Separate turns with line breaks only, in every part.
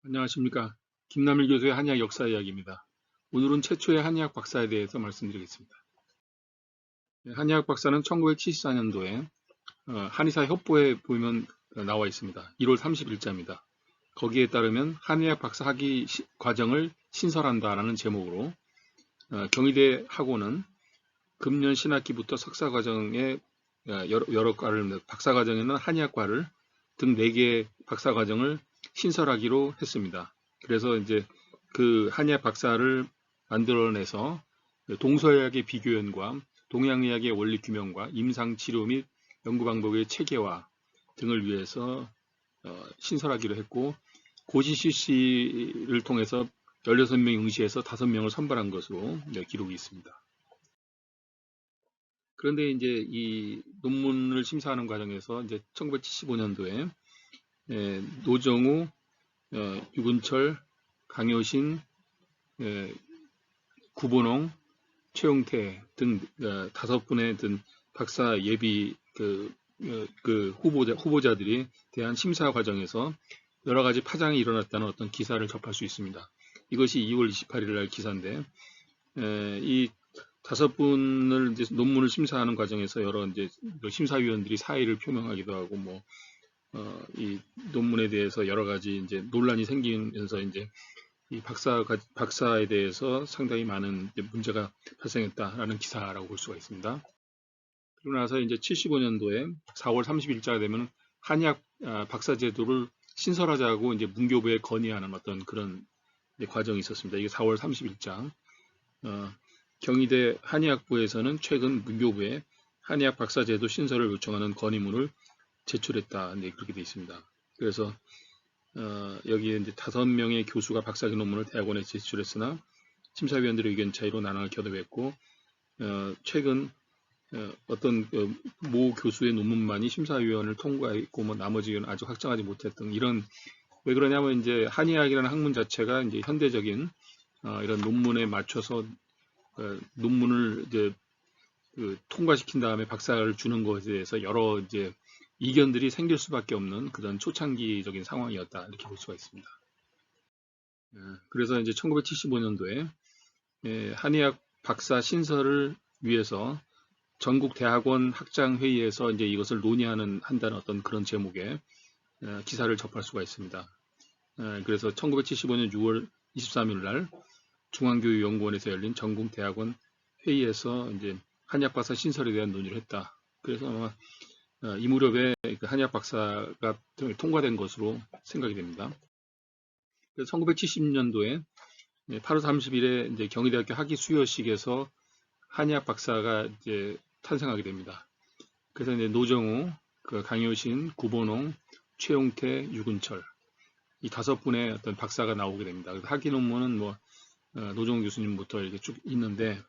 안녕하십니까. 김남일 교수의 한의학 역사 이야기입니다. 오늘은 최초의 한의학 박사에 대해서 말씀드리겠습니다. 한의학 박사는 1974년도에 한의사 협보에 보면 나와 있습니다. 1월 30일자입니다. 거기에 따르면 한의학 박사 학위 과정을 신설한다라는 제목으로 경희대 학원은 금년 신학기부터 석사 과정에 여러 과를 박사 과정에는 한의학과를 등 4개의 박사 과정을 신설하기로 했습니다. 그래서 이제 그 한의학 박사를 만들어내서 동서의학의 비교연과 동양의학의 원리 규명과 임상 치료 및 연구 방법의 체계화 등을 위해서 신설하기로 했고, 고시 실시를 통해서 16명 응시해서 5명을 선발한 것으로 기록이 있습니다. 그런데 이제 이 논문을 심사하는 과정에서 이제 1975년도에 노정우, 유근철, 강효신, 구본홍, 최용태 등 5분의 등 박사 예비 후보자들이 대한 심사 과정에서 여러 가지 파장이 일어났다는 어떤 기사를 접할 수 있습니다. 이것이 2월 28일 날 기사인데, 이 5분을 이제 논문을 심사하는 과정에서 여러 이제 심사위원들이 사의를 표명하기도 하고 이 논문에 대해서 여러 가지 이제 논란이 생기면서 이제 이 박사에 대해서 상당히 많은 문제가 발생했다라는 기사라고 볼 수가 있습니다. 그러고 나서 이제 75년도에 4월 30일자가 되면 한의학 박사 제도를 신설하자고 이제 문교부에 건의하는 어떤 그런 과정이 있었습니다. 이게 4월 30일자. 경희대 한의학부에서는 최근 문교부에 한의학 박사 제도 신설을 요청하는 건의문을 제출했다. 그렇게 되어 있습니다. 그래서 여기에 이제 5명의 교수가 박사학위 논문을 대학원에 제출했으나 심사위원들의 의견 차이로 난항을 겨뤄했고, 최근 어떤 모 교수의 논문만이 심사위원을 통과했고 나머지는 아직 확정하지 못했던 이런, 왜 그러냐면 이제 한의학이라는 학문 자체가 이제 현대적인 이런 논문에 맞춰서 논문을 이제 통과시킨 다음에 박사를 주는 것에 대해서 여러 이제 이견들이 생길 수밖에 없는 그런 초창기적인 상황이었다, 이렇게 볼 수가 있습니다. 그래서 이제 1975년도에 한의학 박사 신설을 위해서 전국 대학원 학장 회의에서 이제 이것을 한다는 어떤 그런 제목의 기사를 접할 수가 있습니다. 그래서 1975년 6월 23일 날 중앙교육연구원에서 열린 전국 대학원 회의에서 이제 한의학 박사 신설에 대한 논의를 했다. 그래서 아마 이 무렵에 한의학 박사가 통과된 것으로 생각이 됩니다. 그래서 1970년도에 8월 30일에 이제 경희대학교 학위 수여식에서 한의학 박사가 이제 탄생하게 됩니다. 그래서 이제 노정우, 강효신, 구본홍, 최용태, 유근철 이 5분의 어떤 박사가 나오게 됩니다. 그래서 학위 논문은 노정우 교수님부터 이렇게 쭉 있는데,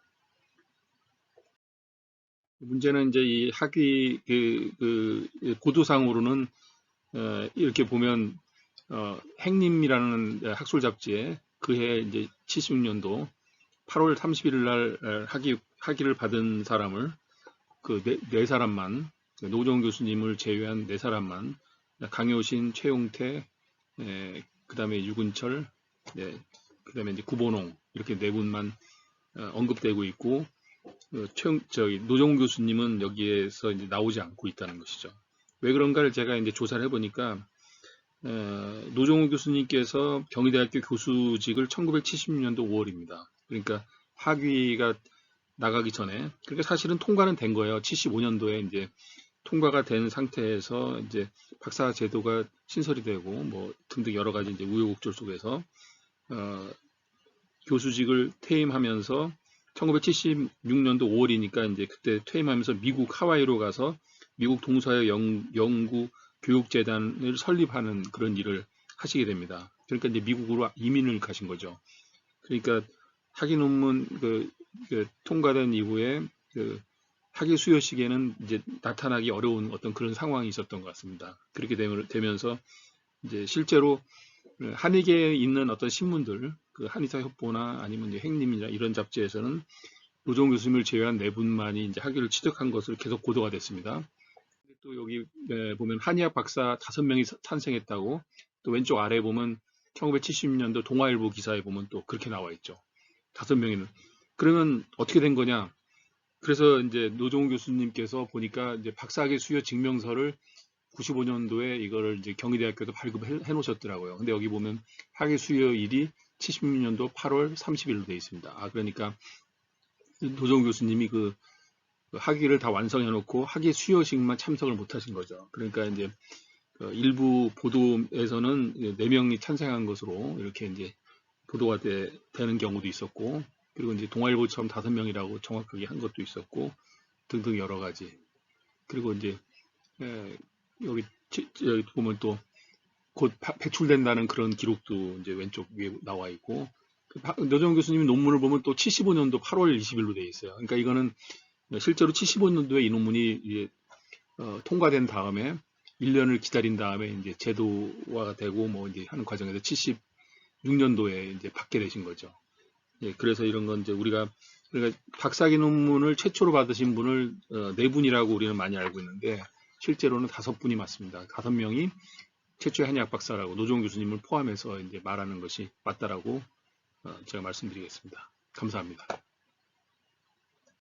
문제는 이제 이 학위 보도상으로는 이렇게 보면 행림이라는 학술 잡지에 그해 이제 76년도 8월 31일 날 학위를 받은 사람을 네 사람만, 노정우 교수님을 제외한 4사람만, 강효신, 최용태, 그다음에 유근철, 그다음에 이제 구본홍 이렇게 4분만 언급되고 있고, 노정우 교수님은 여기에서 이제 나오지 않고 있다는 것이죠. 왜 그런가를 제가 이제 조사를 해보니까, 노정우 교수님께서 경희대학교 교수직을 1970년도 5월입니다. 그러니까 학위가 나가기 전에, 그러니까 사실은 통과는 된 거예요. 75년도에 이제 통과가 된 상태에서 이제 박사 제도가 신설이 되고 등등 여러 가지 이제 우여곡절 속에서 교수직을 퇴임하면서 1976년도 5월이니까 이제 그때 퇴임하면서 미국 하와이로 가서 미국 동서의 연구 교육재단을 설립하는 그런 일을 하시게 됩니다. 그러니까 이제 미국으로 이민을 가신 거죠. 그러니까 학위 논문 통과된 이후에 학위 수여식에는 이제 나타나기 어려운 어떤 그런 상황이 있었던 것 같습니다. 그렇게 되면서 이제 실제로 한의계에 있는 어떤 신문들, 한의사 협보나 아니면 이제 행림이나 이런 잡지에서는 노정우 교수님을 제외한 4분만이 이제 학위를 취득한 것을 계속 보도가 됐습니다. 또 여기 보면 한의학 박사 5명이 탄생했다고, 또 왼쪽 아래 보면 1970년도 동아일보 기사에 보면 또 그렇게 나와 있죠. 5명이는. 그러면 어떻게 된 거냐? 그래서 이제 노종훈 교수님께서 보니까 이제 박사학위 수요 증명서를 95년도에 이거를 이제 경희대학교도 발급해 놓으셨더라고요. 근데 여기 보면 학위 수요일이 76년도 8월 30일로 되어 있습니다. 그러니까 노종훈 교수님이 그 학위를 다 완성해 놓고 학위 수여식만 참석을 못 하신 거죠. 그러니까 이제 일부 보도에서는 4명이 찬성한 것으로 이렇게 이제 보도가 되는 경우도 있었고, 그리고 이제 동아일보처럼 5명이라고 정확하게 한 것도 있었고, 등등 여러 가지. 그리고 이제 여기 보면 또 곧 배출된다는 그런 기록도 이제 왼쪽 위에 나와 있고, 노정훈 교수님 논문을 보면 또 75년도 8월 20일로 되어 있어요. 그러니까 이거는 실제로 75년도에 이 논문이 이제 통과된 다음에 1년을 기다린 다음에 이제 제도화가 되고 뭐 이제 하는 과정에서 76년도에 이제 받게 되신 거죠. 예, 그래서 이런 건 이제 우리가 박사학위 논문을 최초로 받으신 분을 4분이라고 우리는 많이 알고 있는데 실제로는 5분이 맞습니다. 5명이 최초의 한의학 박사라고 노종훈 교수님을 포함해서 이제 말하는 것이 맞다라고 제가 말씀드리겠습니다. 감사합니다.